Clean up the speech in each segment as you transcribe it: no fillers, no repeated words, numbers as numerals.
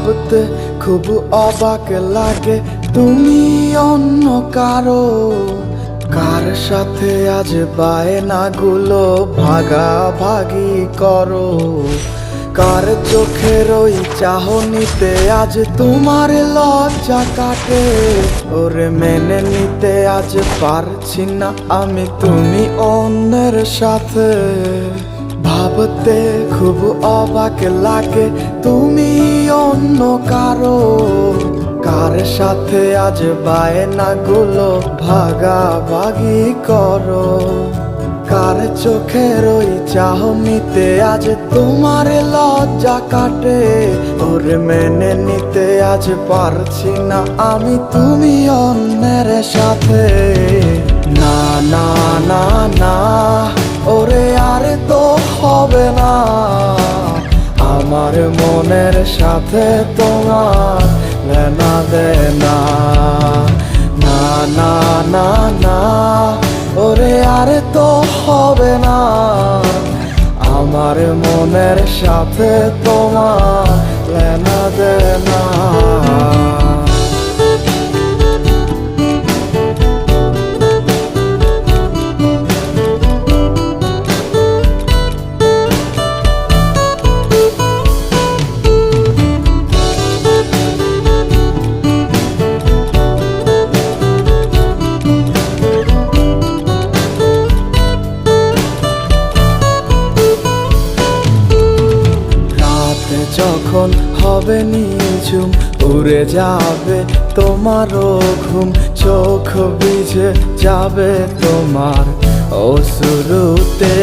ভাবতে খুব অবাক লাগে তুমি অন্য কারো, কার সাথে আজ বায়নাগুলো ভাগাভাগি করো। কার চোখের ওই চাহনিতে আজ তোমার লজ্জা কাটে। ওরে মেনে নিতে আজ পারছি না আমি তুমি অন্যের সাথে। ভাবতে খুব অবাক লাগে তুমি অন্য কারো, কার সাথে আজ বায়নাগুলো ভাগাভাগি করো। কার চোখের ওই চাহনিতে আজ তোমার লজ্জা কাটে। ওরে মেনে নিতে আজ পারছি না আমি তুমি অন্যের সাথে। না না না না, ওরে আর তো হবে না, আমার মনের সাথে তোমার লেনা দেনা। না না না না, ওরে আর তো হবে না, আমার মনের সাথে তোমার লেনা দেনা। যখন হবে নিঝুম উড়ে যাবে তোমারও ঘুম, চোখ ভিজে যাবে তোমার অশ্রুতে।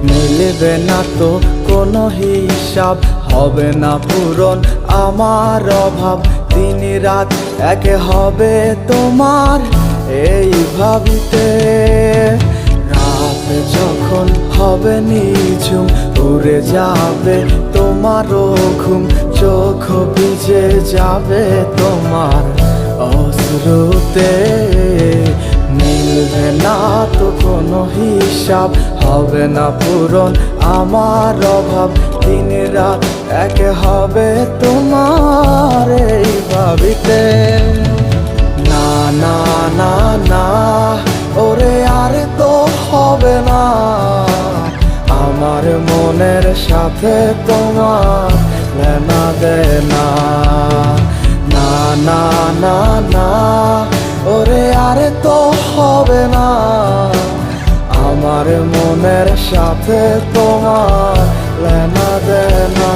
মিলবে না তো কোনো হিসাব, হবে না পূরণ আমার অভাব। দিন রাত এক হবে তোমার এই ভাবিতে। রাত যখন হবে নিঝুম উড়ে যাবে তোমারও ঘুম, চোখ ভিজে যাবে তোমার অশ্রুতে। মিলবে না তো কোনো হিসাব, হবে না পূরণ আমার অভাব। দিন রাত এক হবে তোমার এই ভাবিতে। না না না না, ওরে আর তো হবে না, আমার মনের সাথে তোমার লেনা দেনা। না না না না, ওরে আর তো হবে না, আমার মনের সাথে তোমার লেনা দেনা।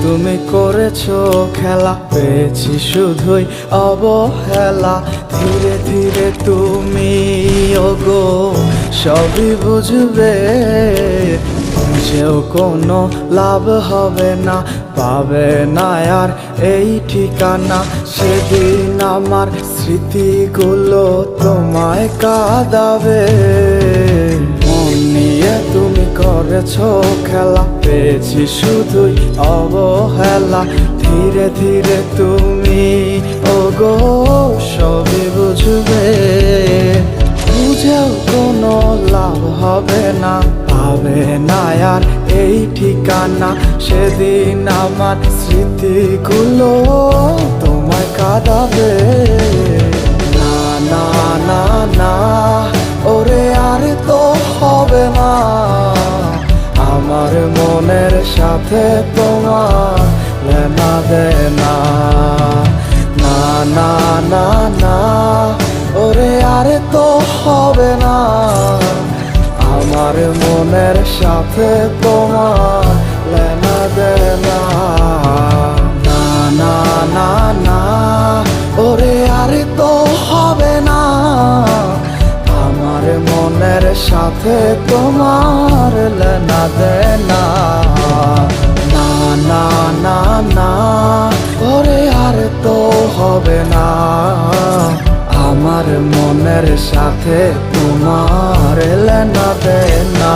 তুমি করেছো খেলা, পেয়েছি শুধুই অবহেলা। ধীরে ধীরে তুমি ওগো সবই বুঝবে, বুঝেও কোনো লাভ হবে না, পাবে না আর এই ঠিকানা। সেদিন আমার স্মৃতিগুলো তোমায় কাঁদাবে। মন নিয়ে তুমি করেছো খেলা, পেয়েছি শুধুই অবহেলা। ধীরে ধীরে তুমি ওগো সবই বুঝবে, বুঝেও কোনো লাভ হবে না, পাবে না আর এই ঠিকানা। সেদিন আমার স্মৃতিগুলো তোমায় কাঁদাবে। না না না না, ওরে আর তো হবে না, আমার মনের সাথে তোমার লেনা দেনা। না না না না, ওরে আর তো হবে না, আমার মনের সাথে তোমার লেনা দেনা। না না না না, ওরে আর তো হবে না, আমার মনের সাথে তোমার লেনা দেনা। না না না না, ওরে আর তো হবে হবে না। আমার মনের সাথে তোমার লেনা দেনা